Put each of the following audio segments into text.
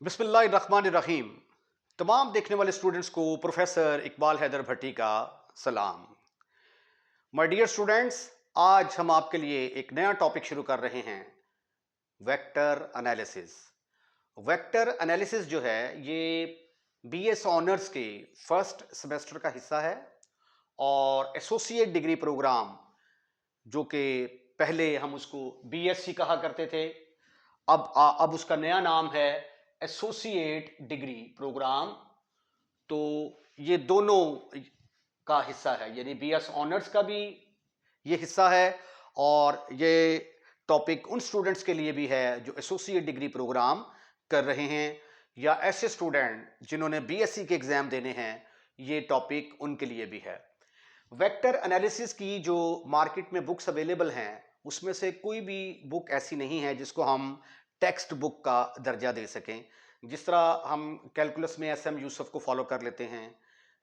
बिस्मिल्लाहिर्रहमानिर्रहीम। तमाम देखने वाले स्टूडेंट्स को प्रोफेसर इकबाल हैदर भट्टी का सलाम। माय डियर स्टूडेंट्स, आज हम आपके लिए एक नया टॉपिक शुरू कर रहे हैं, वेक्टर एनालिसिस। वेक्टर एनालिसिस जो है ये बीएस ऑनर्स के फर्स्ट सेमेस्टर का हिस्सा है और एसोसिएट डिग्री प्रोग्राम जो कि पहले हम उसको बीएससी कहा करते थे, अब उसका नया नाम है एसोसिएट डिग्री प्रोग्राम। तो ये दोनों का हिस्सा है, यानी बीएस ऑनर्स का भी ये हिस्सा है और ये टॉपिक उन स्टूडेंट्स के लिए भी है जो एसोसिएट डिग्री प्रोग्राम कर रहे हैं या ऐसे स्टूडेंट जिन्होंने बीएससी के एग्जाम देने हैं, ये टॉपिक उनके लिए भी है। वेक्टर एनालिसिस की जो मार्केट में बुक्स अवेलेबल हैं उसमें से कोई भी बुक ऐसी नहीं है जिसको हम टेक्स्ट बुक का दर्जा दे सकें। जिस तरह हम कैलकुलस में एस एम यूसुफ को फॉलो कर लेते हैं,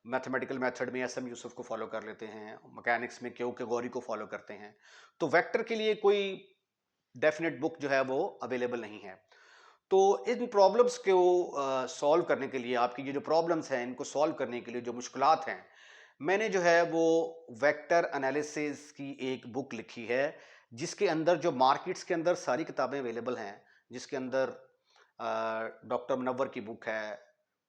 मैथमेटिकल मेथड में एस एम यूसुफ को फॉलो कर लेते हैं, मैकेनिक्स में क्यू के गौरी को फॉलो करते हैं, तो वेक्टर के लिए कोई डेफिनेट बुक जो है वो अवेलेबल नहीं है। तो इन प्रॉब्लम्स को सॉल्व करने के लिए, आपकी ये जो प्रॉब्लम्स हैं इनको सॉल्व करने के लिए जो मुश्किलात हैं, मैंने जो है वो वेक्टर एनालिसिस की एक बुक लिखी है जिसके अंदर जो मार्केट्स के अंदर सारी किताबें अवेलेबल हैं, जिसके अंदर डॉक्टर मुनव्वर की बुक है,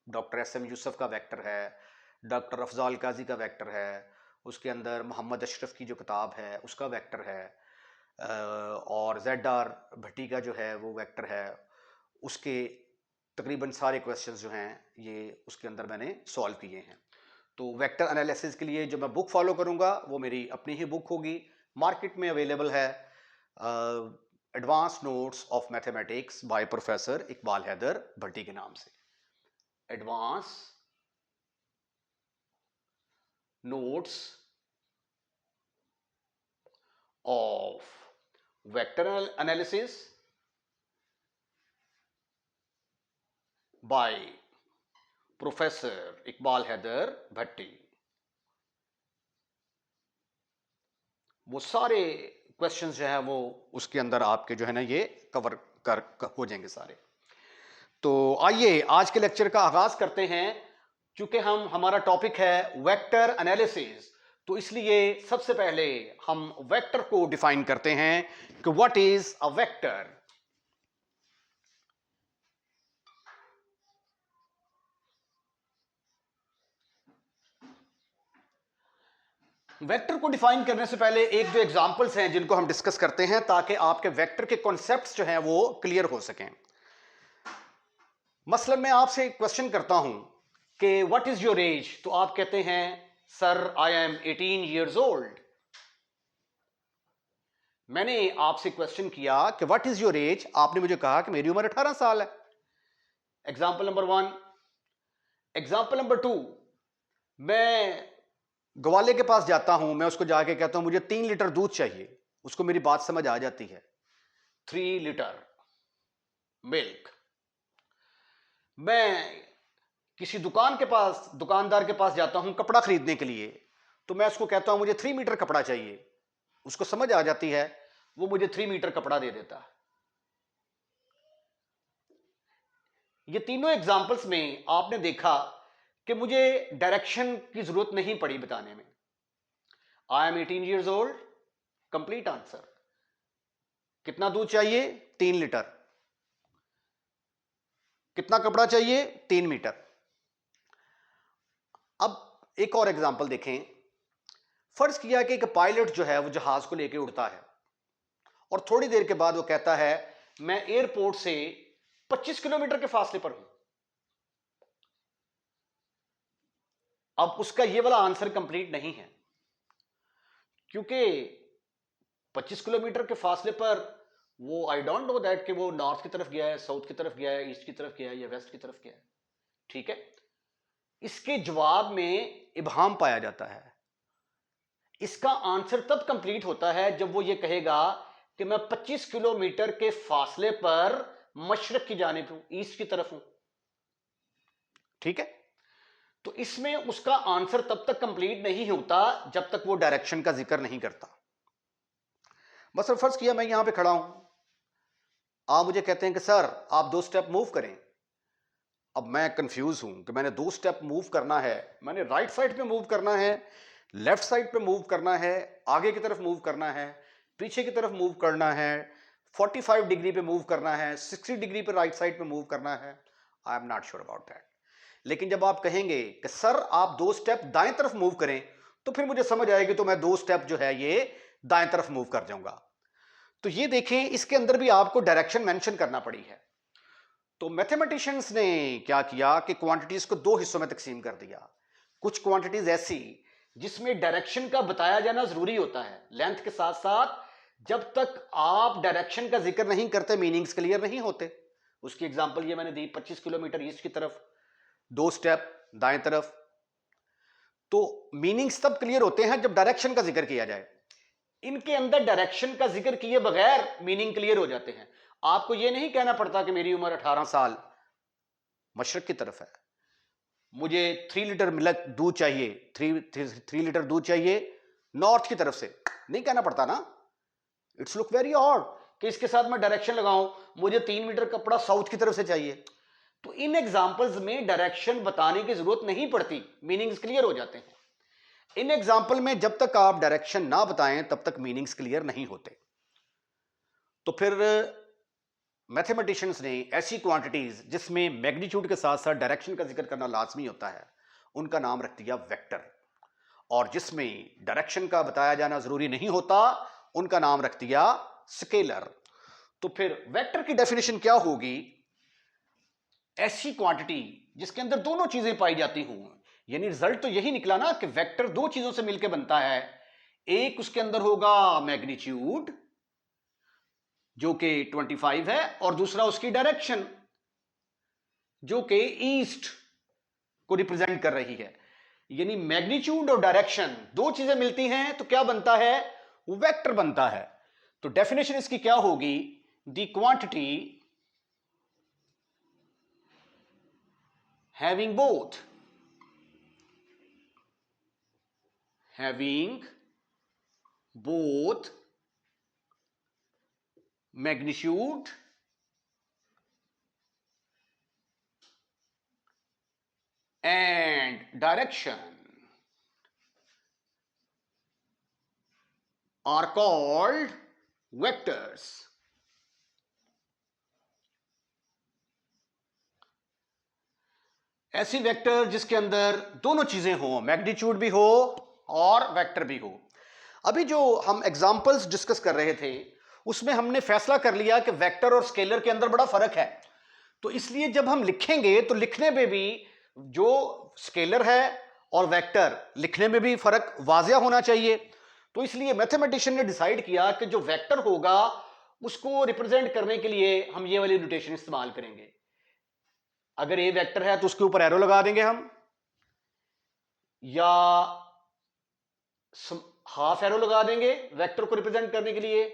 डॉक्टर एस एम यूसुफ का वेक्टर है, डॉक्टर अफजाल काजी का वेक्टर है, उसके अंदर मोहम्मद अशरफ की जो किताब है उसका वेक्टर है, और जेड आर भट्टी का जो है वो वेक्टर है। उसके तकरीबन सारे क्वेश्चंस जो हैं ये उसके अंदर मैंने सॉल्व किए हैं। तो वेक्टर एनालिसिस के लिए जो मैं बुक फॉलो करूंगा वो मेरी अपनी ही बुक होगी। मार्केट में अवेलेबल है advance notes of mathematics by professor Iqbal Haider Bhatti के नाम से। Advance notes of vector analysis by professor Iqbal Haider Bhatti. वो सारे क्वेश्चंस जो है वो उसके अंदर आपके जो है ना ये कवर कर हो जाएंगे सारे। तो आइए आज के लेक्चर का आगाज करते हैं। क्योंकि हमारा टॉपिक है वेक्टर एनालिसिस, तो इसलिए सबसे पहले हम वेक्टर को डिफाइन करते हैं कि what is a vector. Vector को डिफाइन करने से पहले एक दो एग्जांपल्स हैं जिनको हम डिस्कस करते हैं ताकि आपके वेक्टर के कॉन्सेप्ट्स जो हैं वो क्लियर हो सकें। मसलन मैं आपसे क्वेश्चन करता हूं कि व्हाट इज योर एज, तो आप कहते हैं sir I am 18 years old. मैंने आपसे क्वेश्चन किया कि व्हाट इज योर एज, आपने मुझे कहा कि मेरी उम्र 18 साल है। Example number 1। एग्जाम्पल नंबर 2, मैं ग्वाले के पास जाता हूं, मैं उसको जाके कहता हूं मुझे 3 लीटर दूध चाहिए, उसको मेरी बात समझ आ जाती है, 3 लीटर मिल्क। मैं किसी दुकानदार के पास जाता हूं कपड़ा खरीदने के लिए, तो मैं उसको कहता हूं मुझे 3 मीटर कपड़ा चाहिए, उसको समझ आ जाती है, वो मुझे 3 मीटर कपड़ा दे देता है। ये तीनों एग्जाम्पल्स में आपने देखा कि मुझे डायरेक्शन की जरूरत नहीं पड़ी बताने में। I am 18 years old, complete answer. कितना दूध चाहिए? 3 लीटर। कितना कपड़ा चाहिए? 3 मीटर। अब एक और एग्जांपल देखें। फर्ज किया कि एक पायलट जो है वो जहाज को लेकर उड़ता है और थोड़ी देर के बाद वो कहता है मैं एयरपोर्ट से 25 किलोमीटर के फासले पर हूं। अब उसका ये वाला आंसर कंप्लीट नहीं है, क्योंकि 25 किलोमीटर के फासले पर वो आई डोंट नो दैट कि वो नॉर्थ की तरफ गया है, साउथ की तरफ गया है, ईस्ट की तरफ गया है या वेस्ट की तरफ गया है। ठीक है, इसके जवाब में इबहम पाया जाता है। इसका आंसर तब कंप्लीट होता है जब वो ये कहेगा कि मैं 25 किलोमीटर के फासले पर मशरक की जानिब हूं, ईस्ट की तरफ हूं। ठीक है, तो इसमें उसका आंसर तब तक कंप्लीट नहीं होता जब तक वो डायरेक्शन का जिक्र नहीं करता। मसलन फर्ज किया मैं यहां पे खड़ा हूं, आप मुझे कहते हैं कि सर आप 2 स्टेप मूव करें, अब मैं कंफ्यूज हूं कि मैंने 2 स्टेप मूव करना है, मैंने राइट साइड पे मूव करना है, लेफ्ट साइड पे मूव करना है, आगे की तरफ मूव करना है, पीछे की तरफ मूव करना है, 45 डिग्री पे मूव करना है, 60 डिग्री पे राइट साइड पे मूव करना है। I am not sure about that. लेकिन जब आप कहेंगे कि सर आप 2 स्टेप दाएं तरफ मूव करें, तो फिर मुझे समझ आएगी, तो मैं 2 स्टेप जो है ये दाएं तरफ मूव कर जाऊंगा। तो ये देखें, इसके अंदर भी आपको डायरेक्शन मेंशन करना पड़ी है। तो मैथमेटिशियंस ने क्या किया कि क्वांटिटीज को 2 हिस्सों में तकसीम कर दिया। कुछ क्वांटिटीज ऐसी जिसमें डायरेक्शन का बताया जाना जरूरी होता है, लेंथ के साथ साथ जब तक आप डायरेक्शन का जिक्र नहीं करते मीनिंग्स क्लियर नहीं होते। उसकी एग्जांपल ये मैंने दी, 25 किलोमीटर ईस्ट की तरफ, 2 स्टेप दाएं तरफ। तो मीनिंग्स तब क्लियर होते हैं जब डायरेक्शन का जिक्र किया जाए। इनके अंदर डायरेक्शन का जिक्र किए बगैर मीनिंग क्लियर हो जाते हैं। आपको यह नहीं कहना पड़ता कि मेरी उम्र 18 साल मशरक की तरफ है, मुझे 3 लीटर मिल्क दूध चाहिए, 3 लीटर दूध चाहिए नॉर्थ की तरफ से, नहीं कहना पड़ता ना। इट्स लुक वेरी ऑड कि इसके साथ मैं डायरेक्शन लगाऊं, मुझे 3 मीटर कपड़ा साउथ की तरफ से चाहिए। तो इन एग्जांपल्स में डायरेक्शन बताने की जरूरत नहीं पड़ती, मीनिंग्स क्लियर हो जाते हैं। इन एग्जाम्पल में जब तक आप डायरेक्शन ना बताएं तब तक मीनिंग्स क्लियर नहीं होते। तो फिर मैथमेटिशियंस ने ऐसी क्वांटिटीज जिसमें मैग्नीट्यूड के साथ साथ डायरेक्शन का जिक्र करना लाजमी होता है, उनका नाम रख दिया वेक्टर। और जिसमें डायरेक्शन का बताया जाना जरूरी नहीं होता, उनका नाम रख दिया स्केलर। तो फिर वेक्टर की डेफिनेशन क्या होगी? ऐसी क्वांटिटी जिसके अंदर दोनों चीजें पाई जाती हों। यानी रिजल्ट तो यही निकला ना कि वेक्टर 2 चीजों से मिलकर बनता है। एक उसके अंदर होगा मैग्नीट्यूड जो कि 25 है, और दूसरा उसकी डायरेक्शन जो कि ईस्ट को रिप्रेजेंट कर रही है। यानी मैग्नीट्यूड और डायरेक्शन 2 चीजें मिलती हैं तो क्या बनता है? वेक्टर बनता है। तो डेफिनेशन इसकी क्या होगी? The quantity having both magnitude and direction are called vectors. ऐसी वेक्टर जिसके अंदर दोनों चीजें हो, मैग्नीट्यूड भी हो और वेक्टर भी हो। अभी जो हम एग्जांपल्स डिस्कस कर रहे थे उसमें हमने फैसला कर लिया कि वेक्टर और स्केलर के अंदर बड़ा फर्क है। तो इसलिए जब हम लिखेंगे तो लिखने में भी जो स्केलर है और वेक्टर, लिखने में भी फर्क वाजिया होना चाहिए। तो इसलिए मैथमेटिशियन ने डिसाइड किया कि जो वेक्टर होगा उसको रिप्रेजेंट करने के लिए हम ये वाली नोटेशन इस्तेमाल करेंगे। अगर ए वेक्टर है तो उसके ऊपर एरो लगा देंगे हम, या हाफ एरो लगा देंगे वेक्टर को रिप्रेजेंट करने के लिए,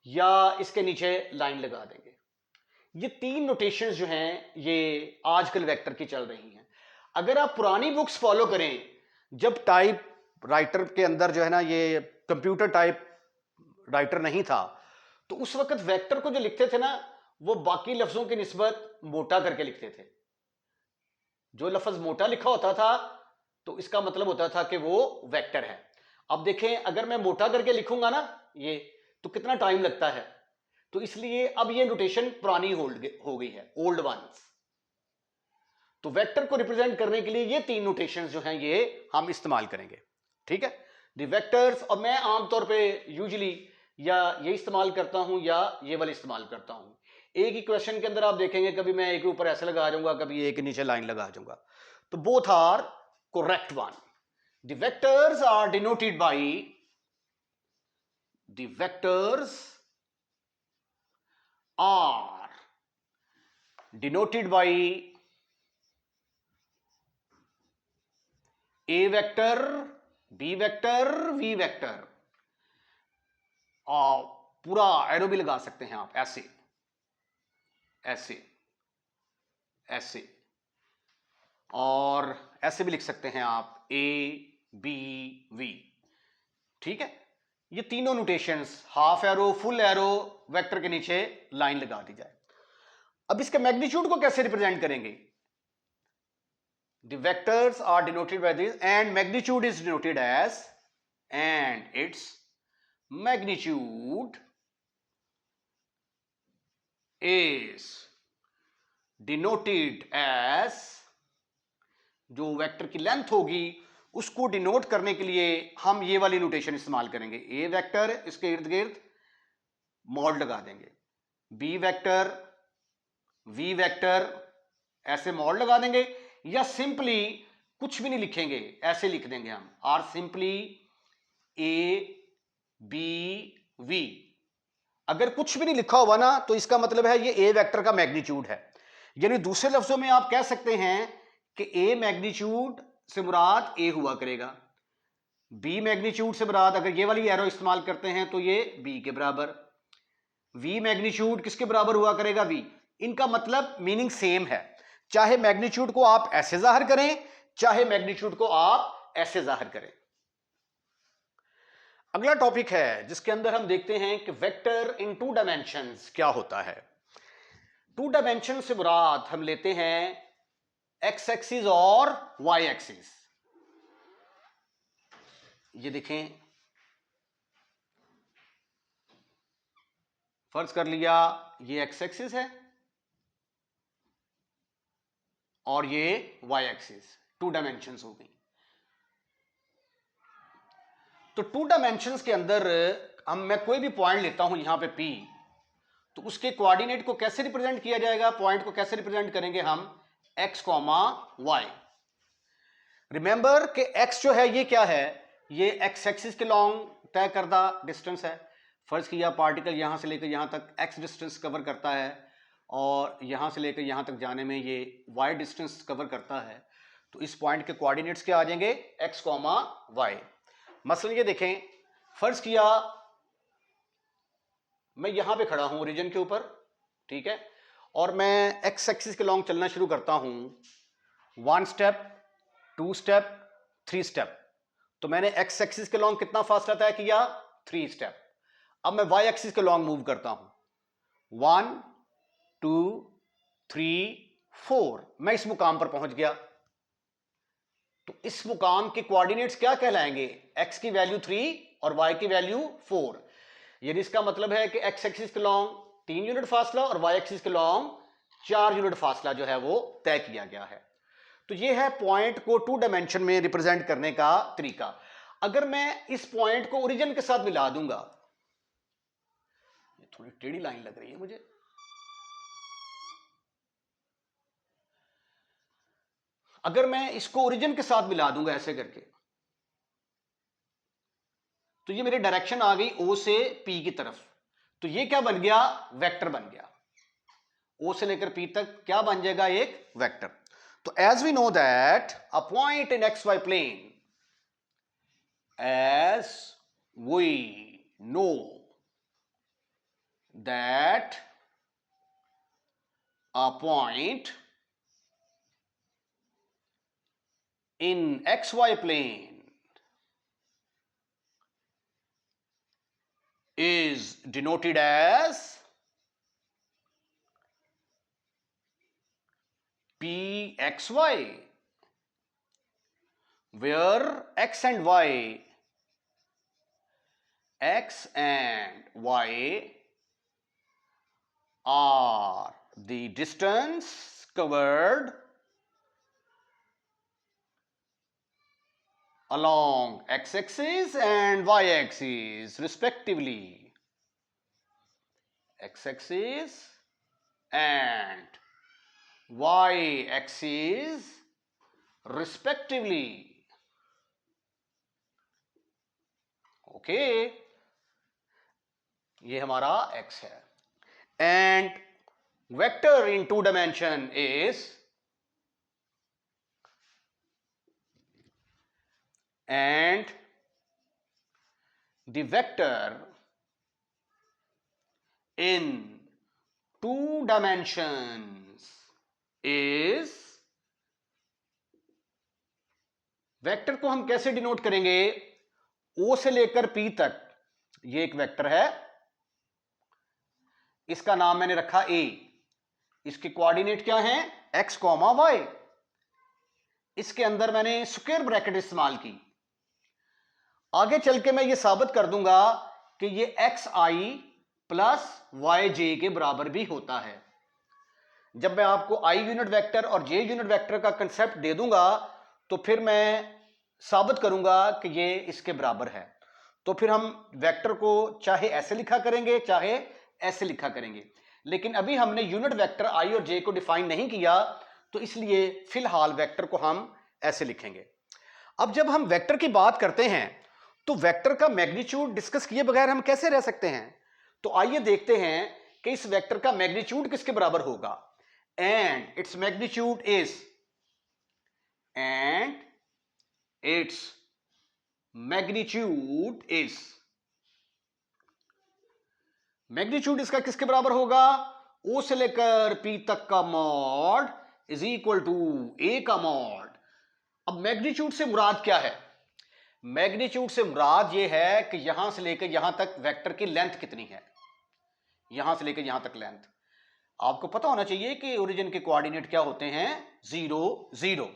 या इसके नीचे लाइन लगा देंगे। ये 3 नोटेशंस जो हैं ये आजकल वेक्टर की चल रही हैं। अगर आप पुरानी बुक्स फॉलो करें, जब टाइप राइटर के अंदर जो है ना ये कंप्यूटर टाइप राइटर नहीं था, तो उस वक्त वेक्टर को जो लिखते थे ना वो बाकी लफ्जों की निस्बत मोटा करके लिखते थे। जो लफ्ज मोटा लिखा होता था तो इसका मतलब होता था कि वो वेक्टर है। अब देखें, अगर मैं मोटा करके लिखूंगा ना ये, तो कितना टाइम लगता है। तो इसलिए अब ये नोटेशन पुरानी हो गई है, ओल्ड वंस। तो वेक्टर को रिप्रेजेंट करने के लिए ये 3 नोटेशंस जो हैं ये हम इस्तेमाल करेंगे। ठीक है, द वेक्टर्स। और मैं आमतौर पे यूजुअली या ये इस्तेमाल करता हूं या ये वाले इस्तेमाल करता हूं। एक ही क्वेश्चन के अंदर आप देखेंगे कभी मैं एक के ऊपर ऐसे लगा दूंगा, कभी एक के नीचे लाइन लगा दूंगा। तो both are correct one. The vectors are denoted by the vectors are denoted by a vector, b vector, v vector। पूरा एरो भी लगा सकते हैं आप, ऐसे ऐसे ऐसे, और ऐसे भी लिख सकते हैं आप a b v। ठीक है, ये तीनों notations, half arrow, full arrow, vector के नीचे लाइन लगा दी जाए। अब इसके मैग्नीट्यूड को कैसे रिप्रेजेंट करेंगे? the vectors are denoted by this, and magnitude is denoted as, and its magnitude is denoted as, जो वेक्टर की लेंथ होगी उसको डिनोट करने के लिए हम ये वाली नोटेशन इस्तेमाल करेंगे। ए वेक्टर, इसके इर्द गिर्द मॉड लगा देंगे, बी वेक्टर, वी वेक्टर, ऐसे मॉड लगा देंगे, या सिंपली कुछ भी नहीं लिखेंगे, ऐसे लिख देंगे हम, are simply A B V. अगर कुछ भी नहीं लिखा हुआ ना तो इसका मतलब है ये ए वेक्टर का मैग्नीट्यूड है। यानी दूसरे लफ्जों में आप कह सकते हैं कि ए मैग्नीट्यूड से मुराद ए हुआ करेगा, बी मैग्नीट्यूड से मुराद, अगर ये वाली एरो इस्तेमाल करते हैं तो ये बी के बराबर, वी मैग्नीट्यूड किसके बराबर हुआ करेगा, वी। इनका मतलब मीनिंग सेम है, चाहे मैग्नीट्यूड को आप ऐसे जाहिर करें, चाहे मैग्नीट्यूड को आप ऐसे जाहिर करें। अगला टॉपिक है जिसके अंदर हम देखते हैं कि वेक्टर इन टू डायमेंशंस क्या होता है। टू डायमेंशन से मुराद हम लेते हैं एक्स एक्सिस और वाई एक्सिस। ये देखें, फर्ज कर लिया ये एक्स एक्सिस है और ये वाई एक्सिस, टू डायमेंशंस हो गई। तो टू डायमेंशंस के अंदर मैं कोई भी पॉइंट लेता हूं यहां पे P, तो उसके कोऑर्डिनेट को कैसे रिप्रेजेंट किया जाएगा, पॉइंट को कैसे रिप्रेजेंट करेंगे हम, x, y। रिमेंबर कि x जो है ये क्या है, ये x एक्सिस के लॉन्ग तय करदा डिस्टेंस है। फर्ज किया पार्टिकल यहां से लेकर यहां तक x डिस्टेंस कवर करता है और यहां से लेकर यहां तक जाने में ये y डिस्टेंस कवर करता है, तो इस पॉइंट के कोऑर्डिनेट्स क्या आ जाएंगे, x, y। मसलन ये देखें, फर्ज किया मैं यहां पे खड़ा हूं ओरिजिन के ऊपर, ठीक है, और मैं एक्स एक्सिस के लॉन्ग चलना शुरू करता हूं, 1 स्टेप, 2 स्टेप, 3 स्टेप। तो मैंने एक्स एक्सिस के लॉन्ग कितना फासला तय किया, 3 स्टेप। अब मैं वाई एक्सिस के लॉन्ग मूव करता हूं, 1 2 3 4, मैं इस मुकाम पर पहुंच गया। तो इस मुकाम के कोऑर्डिनेट्स क्या कहलाएंगे, x की वैल्यू 3 और y की वैल्यू 4। यानी इसका मतलब है कि x एक्सिस के लॉन्ग 3 यूनिट फासला और y एक्सिस के लॉन्ग 4 यूनिट फासला जो है वो तय किया गया है। तो ये है पॉइंट को टू डायमेंशन में रिप्रेजेंट करने का तरीका। अगर मैं इस पॉइंट को ओरिजिन के साथ मिला दूंगा, ये थोड़ी टेढ़ी लाइन लग रही है मुझे, अगर मैं इसको ओरिजिन के साथ मिला दूंगा ऐसे करके, तो ये मेरी डायरेक्शन आ गई O से P की तरफ। तो ये क्या बन गया, वेक्टर बन गया। O से लेकर P तक क्या बन जाएगा, एक वेक्टर। तो as we know that a point in XY plane, as we know that a point in XY plane is denoted as PXY, where X and Y are the distance covered along x-axis and y-axis respectively. X-axis and y-axis respectively. Okay, ये हमारा x है। And vector in two dimension is, and the vector in two dimensions is, vector को हम कैसे denote करेंगे, O से लेकर P तक ये एक वेक्टर है, इसका नाम मैंने रखा A। इसके कोऑर्डिनेट क्या हैं, x, y। इसके अंदर मैंने स्क्वायर ब्रैकेट इस्तेमाल की। आगे चल के मैं ये साबित कर दूंगा कि ये एक्स आई प्लस वाई जे के बराबर भी होता है। जब मैं आपको आई यूनिट वेक्टर और जे यूनिट वेक्टर का कंसेप्ट दे दूंगा तो फिर मैं साबित करूंगा कि ये इसके बराबर है। तो फिर हम वेक्टर को चाहे ऐसे लिखा करेंगे चाहे ऐसे लिखा करेंगे, लेकिन अभी हमने यूनिट वेक्टर आई और जे को डिफाइन नहीं किया, तो इसलिए फिलहाल वेक्टर को हम ऐसे लिखेंगे। अब जब हम वेक्टर की बात करते हैं तो वेक्टर का मैग्नीट्यूड डिस्कस किए बगैर हम कैसे रह सकते हैं। तो आइए देखते हैं कि इस वेक्टर का मैग्नीट्यूड किसके बराबर होगा। And its magnitude is, and its magnitude is, magnitude इसका किसके बराबर होगा, ओ से लेकर पी तक का मॉड इज इक्वल टू ए का मॉड। अब मैग्नीट्यूड से मुराद क्या है, मैग्नीट्यूड से मुराद यह है कि यहां से लेकर यहां तक वेक्टर की लेंथ कितनी है, यहां से लेकर यहां तक लेंथ। आपको पता होना चाहिए कि ओरिजिन के कोऑर्डिनेट क्या होते हैं, 0 0।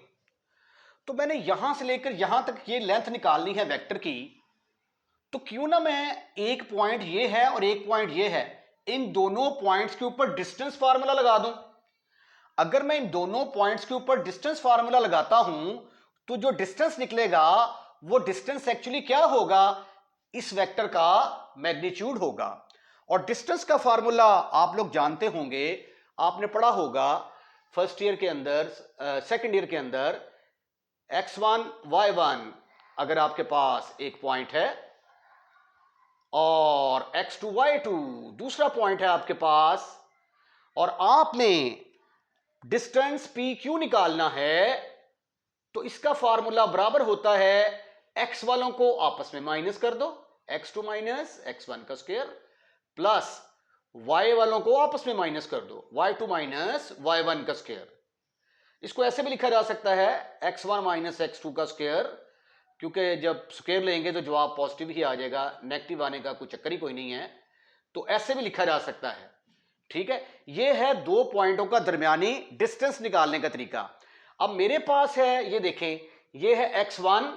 तो मैंने यहां से लेकर यहां तक ये लेंथ निकालनी है वेक्टर की, तो क्यों ना मैं एक पॉइंट ये है और एक पॉइंट ये है, इन दोनों पॉइंट्स के ऊपर डिस्टेंस फार्मूला लगा दूं। अगर मैं इन दोनों पॉइंट्स के ऊपर डिस्टेंस फार्मूला लगाता हूं तो जो डिस्टेंस निकलेगा वो डिस्टेंस एक्चुअली क्या होगा, इस वेक्टर का मैग्नीट्यूड होगा। और डिस्टेंस का फार्मूला आप लोग जानते होंगे, आपने पढ़ा होगा फर्स्ट ईयर के अंदर, सेकंड ईयर के अंदर, x1 y1 अगर आपके पास एक पॉइंट है और x2 y2 दूसरा पॉइंट है आपके पास, और आपने डिस्टेंस पी क्यू निकालना है, तो इसका फार्मूला बराबर होता है x वालों को आपस में माइनस कर दो, x2 माइनस x1 का स्क्वायर, प्लस y वालों को आपस में माइनस कर दो, y2 माइनस y1 का स्क्वायर। इसको ऐसे भी लिखा जा सकता है x1 माइनस x2 का स्क्वायर, क्योंकि जब स्क्वायर लेंगे तो जवाब पॉजिटिव ही आ जाएगा, नेगेटिव आने का कोई चक्कर ही कोई नहीं है, तो ऐसे भी लिखा जा सकता है। ठीक है, यह है दो पॉइंटों का दरमियानी डिस्टेंस निकालने का तरीका। अब मेरे पास है, ये देखें, ये है x1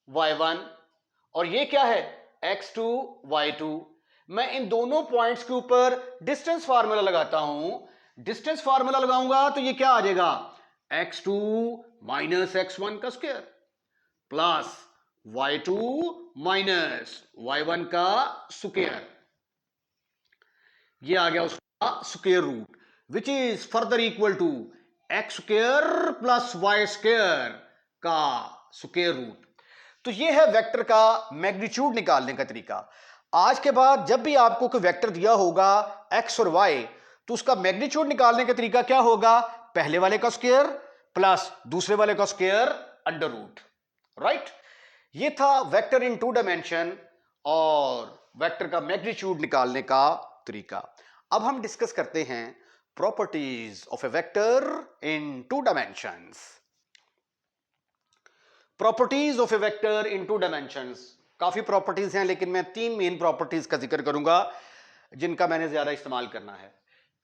y1 और ये क्या है x2 y2। मैं इन दोनों पॉइंट्स के ऊपर डिस्टेंस फार्मूला लगाता हूं, डिस्टेंस फार्मूला लगाऊंगा तो ये क्या आ जाएगा, x2 माइनस x1 का square plus y2 minus y1 का स्क्वायर, ये आ गया उसका square root, which is further equal to X square plus Y square का स्क्वायर रूट। तो ये है वेक्टर का मैग्नीट्यूड निकालने का तरीका। आज के बाद जब भी आपको कोई वेक्टर दिया होगा एक्स और वाई, तो उसका मैग्नीट्यूड निकालने का तरीका क्या होगा, पहले वाले का स्क्वायर प्लस दूसरे वाले का स्क्वायर अंडर रूट, राइट। ये था वेक्टर इन 2 डायमेंशन और वेक्टर का मैग्नीट्यूड निकालने का तरीका। अब हम डिस्कस करते हैं properties of a vector in 2 dimensions. Properties of a vector in 2 dimensions, काफी प्रॉपर्टीज हैं, लेकिन मैं 3 मेन प्रॉपर्टीज का जिक्र करूंगा जिनका मैंने ज्यादा इस्तेमाल करना है।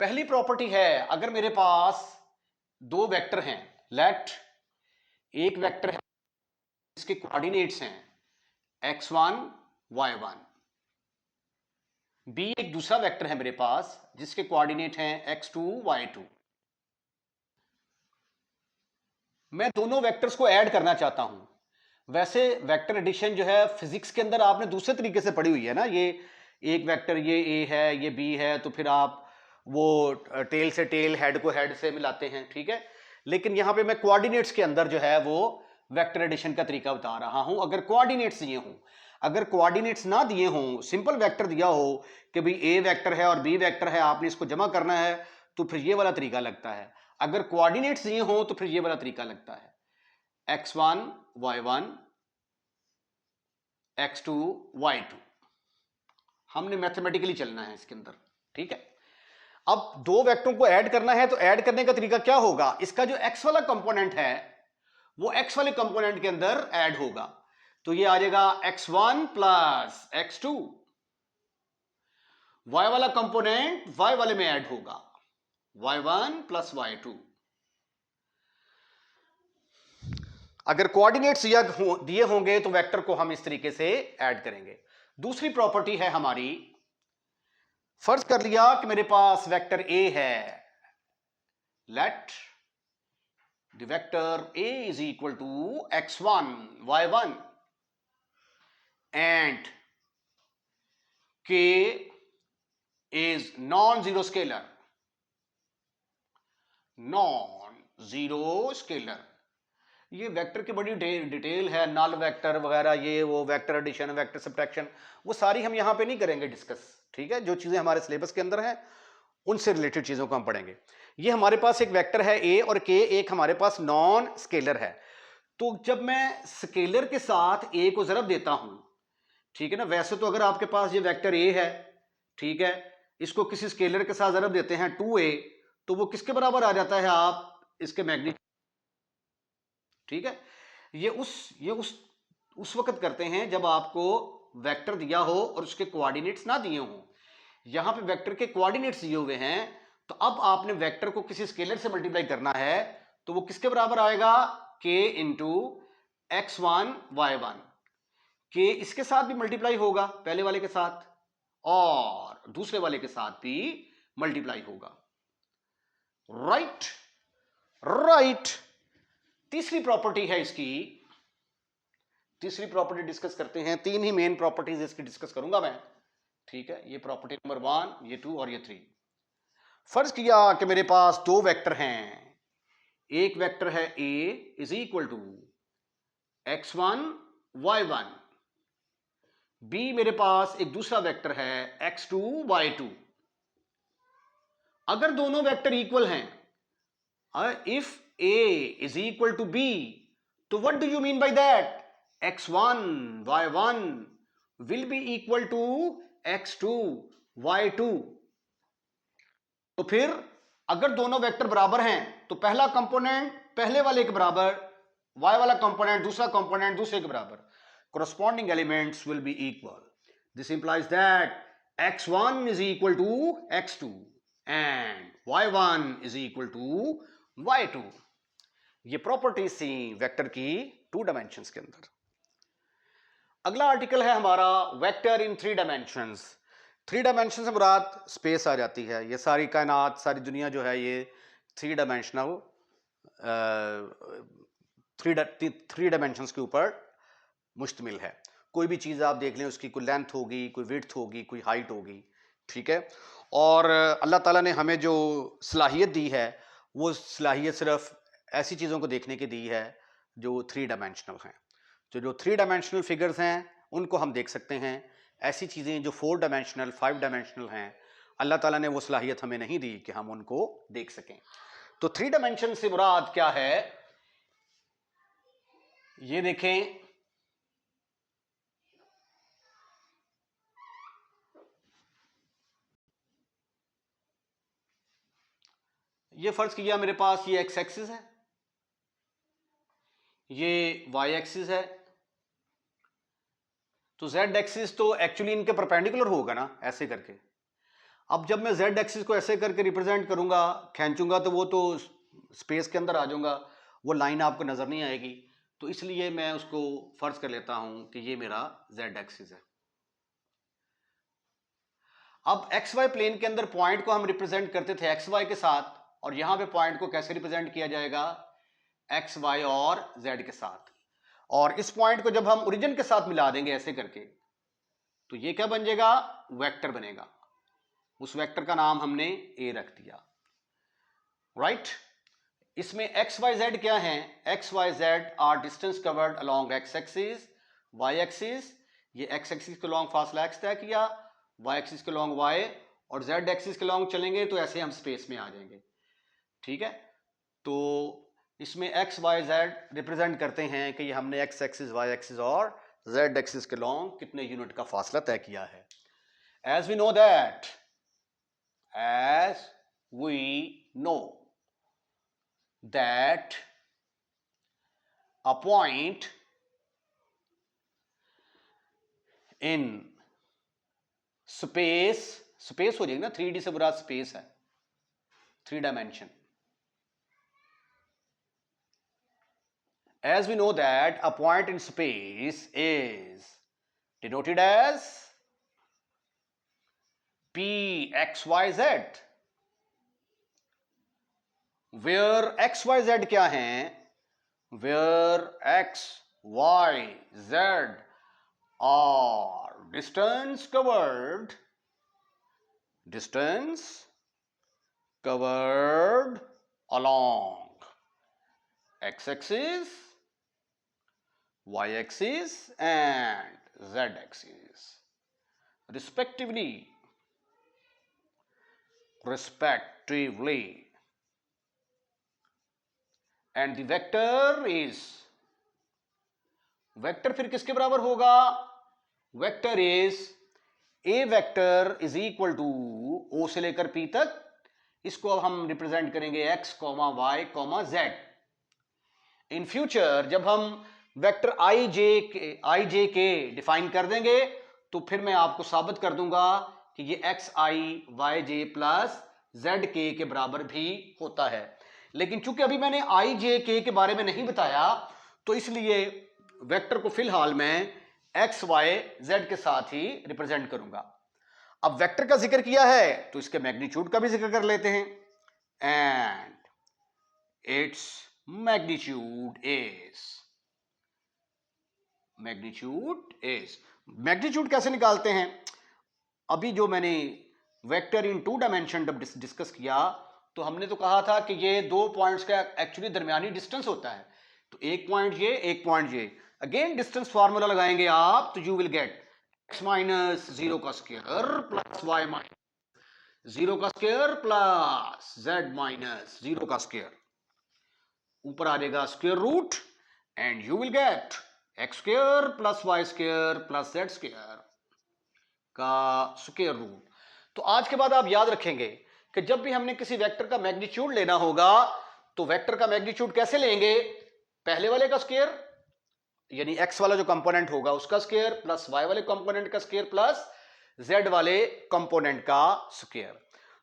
पहली प्रॉपर्टी है, अगर मेरे पास 2 वेक्टर हैं, लेट एक वेक्टर है इसके कोऑर्डिनेट्स हैं x1 y1, बी एक दूसरा वेक्टर है मेरे पास जिसके कोऑर्डिनेट हैं x2 y2। मैं दोनों वेक्टर्स को ऐड करना चाहता हूं। वैसे वेक्टर एडिशन जो है फिजिक्स के अंदर आपने दूसरे तरीके से पढ़ी हुई है ना, ये एक वेक्टर ये ए है ये बी है, तो फिर आप वो टेल से टेल हेड को हेड से मिलाते हैं, ठीक है। लेकिन यहां पे मैं कोऑर्डिनेट्स के अंदर जो है वो वेक्टर एडिशन का तरीका बता रहा हूं। अगर कोऑर्डिनेट्स दिए हों, अगर कोऑर्डिनेट्स ना दिए हों, सिंपल वेक्टर दिया हो कि भाई ए वेक्टर है और बी वेक्टर है, आपने इसको जमा करना है, तो फिर ये वाला तरीका लगता है। अगर कोऑर्डिनेट्स दिए हों तो फिर ये वाला तरीका लगता है x1 y1 x2 y2। हमने मैथमेटिकली चलना है इसके अंदर, ठीक है। अब 2 वेक्टरों को ऐड करना है, तो ऐड करने का तरीका क्या होगा, इसका जो x वाला कंपोनेंट है वो x वाले कंपोनेंट के अंदर ऐड होगा, तो ये आ जाएगा x1 प्लस x2, y वाला कंपोनेंट y वाले में ऐड होगा, y1 प्लस y2। अगर कोऑर्डिनेट्स दिए होंगे तो वेक्टर को हम इस तरीके से ऐड करेंगे। दूसरी प्रॉपर्टी है हमारी, फर्ज कर लिया कि मेरे पास वेक्टर ए है, let the vector A is equal to x1 y1 and k is non-zero scalar, non-zero scalar। ये वेक्टर की बड़ी डिटेल है, नल वेक्टर वगैरह, ये वो वेक्टर एडिशन, वेक्टर सब्ट्रैक्शन, वो सारी हम यहां पे नहीं करेंगे डिस्कस, ठीक है। जो चीजें हमारे सिलेबस के अंदर हैं उनसे रिलेटेड चीजों को हम पढ़ेंगे। ये हमारे पास एक वेक्टर है ए और के, एक हमारे पास नॉन स्केलर है। तो जब मैं स्केलर के साथ ए को जरब देता हूं, ठीक है ना, वैसे तो अगर आपके पास ये वेक्टर ए है, ठीक है, इसको किसी स्केलर के साथ जरब देते हैं 2a, तो वो किसके बराबर आ जाता है, आप इसके मैग्नीट्यूड, ठीक है। ये उस वक्त करते हैं जब आपको वेक्टर दिया हो और उसके कोऑर्डिनेट्स ना दिए हों। यहां पे वेक्टर के कोऑर्डिनेट्स दिए हुए हैं, तो अब आपने वेक्टर को किसी स्केलर से मल्टीप्लाई करना है, तो वो किसके बराबर आएगा, k into x1 y1। k इसके साथ भी मल्टीप्लाई होगा, पहले वाले के साथ, और दूसरे वाले के साथ भी मल्टीप्लाई होगा। Right right. तीसरी प्रॉपर्टी है इसकी, तीसरी प्रॉपर्टी डिस्कस करते हैं। तीन ही मेन प्रॉपर्टीज इसकी डिस्कस करूंगा मैं, ठीक है। ये प्रॉपर्टी नंबर 1, ये 2 और ये 3। फर्ज किया कि मेरे पास दो वेक्टर हैं, एक वेक्टर है a is equal to x1 y1, b मेरे पास एक दूसरा वेक्टर है x2 y2। अगर दोनों वेक्टर इक्वल हैं, if a is equal to b, तो what do you mean by that? x1 y1 will be equal to x2 y2। तो फिर अगर दोनों वेक्टर बराबर हैं तो पहला कंपोनेंट पहले वाले के बराबर, y वाला कंपोनेंट दूसरा कंपोनेंट दूसरे के बराबर, corresponding elements will be equal। This implies that x1 is equal to x2 and y1 is equal to y2। ये प्रॉपर्टीज थी वेक्टर की 2 डायमेंशंस के अंदर। अगला आर्टिकल है हमारा वेक्टर इन 3 डायमेंशंस। 3 डायमेंशन से मुराद स्पेस आ जाती है। ये सारी कायनात, सारी दुनिया जो है ये 3 डायमेंशनल 3 डायमेंशंस के ऊपर मुश्तमिल है। कोई भी चीज़ आप देख लें, उसकी कोई लेंथ होगी, कोई विड्थ होगी, कोई हाइट होगी, ठीक है। और अल्लाह ताला ने हमें जो सलाहियत दी है, वो सलाहियत सिर्फ ऐसी चीज़ों को देखने की दी है जो 3 डायमेंशनल हैं। तो जो 3 डायमेंशनल फिगर्स हैं उनको हम देख सकते हैं। ऐसी चीज़ें जो 4 डायमेंशनल 5 डायमेंशनल हैं, अल्लाह ताला ने वो सलाहियत हमें नहीं दी कि हम उनको देख सकें। तो 3 डायमेंशन से मुराद क्या है, ये देखें। ये फर्ज किया मेरे पास ये एक्स एक्सिस है, ये वाई एक्सिस है। तो जेड एक्सिस तो एक्चुअली इनके परपेंडिकुलर होगा ना, ऐसे करके। अब जब मैं जेड एक्सिस को ऐसे करके रिप्रेजेंट करूंगा, खींचूंगा, तो वो तो स्पेस के अंदर आ जाऊंगा, वो लाइन आपको नजर नहीं आएगी। तो इसलिए मैं उसको फर्ज कर लेता हूं कि ये मेरा जेड एक्सिस है। अब एक्स वाई प्लेन के अंदर पॉइंट को हम रिप्रेजेंट करते थे एक्स वाई के साथ, और यहां पे पॉइंट को कैसे रिप्रेजेंट किया जाएगा, एक्स वाई और जेड के साथ। और इस पॉइंट को जब हम ओरिजिन के साथ मिला देंगे ऐसे करके, तो ये क्या बन जाएगा, वेक्टर बनेगा। उस वेक्टर का नाम हमने ए रख दिया। राइट। इसमें एक्स वाई जेड क्या है, X Y Z are distance covered along X axis, Y axis, ये एक्स एक्सिस के लॉन्ग फासला एक्स तय किया, वाई एक्सिस के लॉन्ग वाई, और जेड एक्सिस के लॉन्ग चलेंगे तो ऐसे हम स्पेस में आ जाएंगे, ठीक है। तो इसमें एक्स वाई जेड रिप्रेजेंट करते हैं कि ये हमने एक्स एक्सिस, वाई एक्सिस और जेड एक्सिस के लॉन्ग कितने यूनिट का फासला तय किया है। As we know that, as we know that a point in space, space हो जाएगी ना, 3D से बुरा स्पेस है, 3 dimension. As we know that a point in space is denoted as P, X, Y, Z, where X, Y, Z क्या हैं? Where X, Y, Z are distance covered along x-axis, y-axis and z-axis respectively, and the vector is, vector फिर किसके बराबर होगा? Vector is A vector is equal to O से लेकर P तक, इसको अब हम रिप्रेजेंट करेंगे x, y, z। In future जब हम वेक्टर आई जे के डिफाइन कर देंगे तो फिर मैं आपको साबित कर दूंगा कि ये एक्स आई वाई जे प्लस जेड के बराबर भी होता है। लेकिन चूंकि अभी मैंने आई जे के बारे में नहीं बताया तो इसलिए वेक्टर को फिलहाल मैं एक्स वाई जेड के साथ ही रिप्रेजेंट करूंगा। अब वेक्टर का जिक्र किया है तो इसके मैग्नीट्यूड का भी जिक्र कर लेते हैं। And its magnitude is magnitude कैसे निकालते हैं? अभी जो मैंने वेक्टर इन 2 डायमेंशन जब डिस्कस किया तो हमने तो कहा था कि ये 2 पॉइंट्स का एक्चुअली दरमियानी डिस्टेंस होता है। तो एक पॉइंट ये, एक पॉइंट ये। अगेन डिस्टेंस फार्मूला लगाएंगे आप तो you will get x minus 0 का स्क्वायर प्लस y माइनस 0 का स्क्वायर प्लस z माइनस 0 का स्क्वायर, ऊपर आ जाएगा square root and you will get x square plus y square plus z square का स्क्वायर रूट। तो आज के बाद आप याद रखेंगे कि जब भी हमने किसी वेक्टर का मैग्नीट्यूड लेना होगा तो वेक्टर का मैग्नीट्यूड कैसे लेंगे? पहले वाले का स्क्वायर यानी x वाला जो कंपोनेंट होगा उसका स्क्वायर प्लस y वाले कंपोनेंट का स्क्वायर प्लस z वाले कंपोनेंट का स्क्वायर।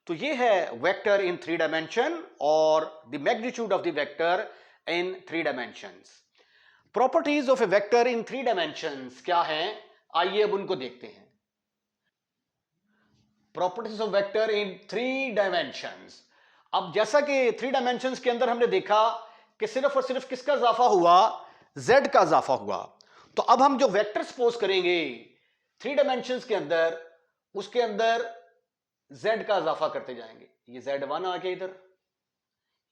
तो ये है वेक्टर इन 3 डायमेंशन और the magnitude of the vector in 3 dimensions. Properties of a vector in 3 dimensions क्या हैं? आइए अब उनको देखते हैं। Properties of vector in 3 dimensions. अब जैसा कि 3 डायमेंशंस के अंदर हमने देखा कि सिर्फ और सिर्फ किसका इजाफा हुआ? z का इजाफा हुआ। तो अब हम जो वेक्टर सपोज करेंगे 3 डायमेंशंस के अंदर, उसके अंदर z का इजाफा करते जाएंगे। ये z1 आ गया, इधर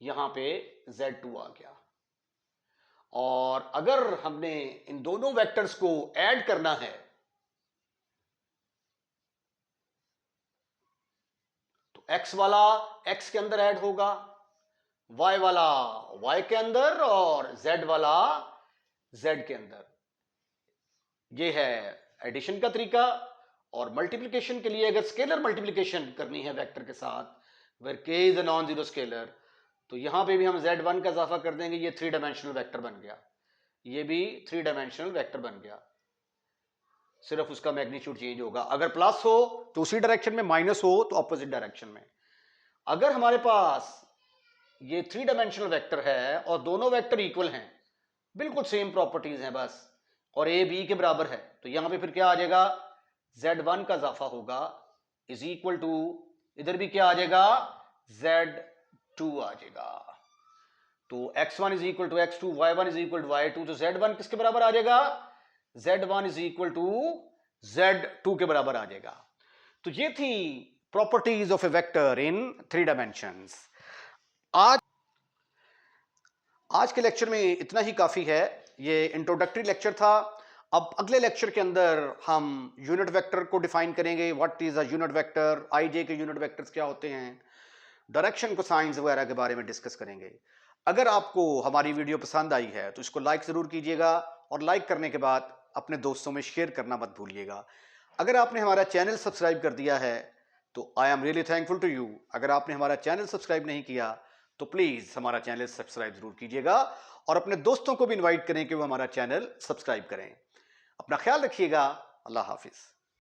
यहां पे z2 आ गया। और अगर हमने इन दोनों वेक्टर्स को ऐड करना है तो x वाला x के अंदर ऐड होगा, y वाला y के अंदर और z वाला z के अंदर। ये है एडिशन का तरीका। और मल्टीप्लिकेशन के लिए अगर स्केलर मल्टीप्लिकेशन करनी है वेक्टर के साथ, where k is a non zero scalar, तो यहां पे भी हम z1 का इजाफा कर देंगे। ये 3 डायमेंशनल वेक्टर बन गया, ये भी 3 डायमेंशनल वेक्टर बन गया। सिर्फ उसका मैग्नीट्यूड चेंज होगा। अगर प्लस हो तो उसी डायरेक्शन में, माइनस हो तो ऑपोजिट डायरेक्शन में। अगर हमारे पास ये 3 डायमेंशनल वेक्टर है और दोनों वेक्टर इक्वल हैं, बिल्कुल सेम प्रॉपर्टीज हैं बस, और a b के बराबर है, तो यहां पे फिर क्या आ जाएगा? z1 का इजाफा होगा इज इक्वल टू, इधर भी क्या आ जाएगा? z2 आ जाएगा। तो x1 is equal to x2, y1 is equal to y2, तो z1 किसके बराबर आ जाएगा? z1 is equal to z2 के बराबर आ जाएगा। तो ये थी properties of a vector in 3 dimensions. आज के लेक्चर में इतना ही काफी है। ये इंट्रोडक्टरी लेक्चर था। अब अगले लेक्चर के अंदर हम यूनिट वेक्टर को डिफाइन करेंगे। What is a unit vector, I J K unit vectors क्या होते हैं, डायरेक्शन कोसाइंस वगैरह के बारे में डिस्कस करेंगे। अगर आपको हमारी वीडियो पसंद आई है तो इसको लाइक ज़रूर कीजिएगा और लाइक करने के बाद अपने दोस्तों में शेयर करना मत भूलिएगा। अगर आपने हमारा चैनल सब्सक्राइब कर दिया है तो I am really thankful to you. अगर आपने हमारा चैनल सब्सक्राइब नहीं किया तो प्लीज़ हमारा चैनल सब्सक्राइब ज़रूर कीजिएगा और अपने दोस्तों को भी इन्वाइट करें कि वो हमारा चैनल सब्सक्राइब करें। अपना ख्याल रखिएगा। अल्लाह हाफिज़।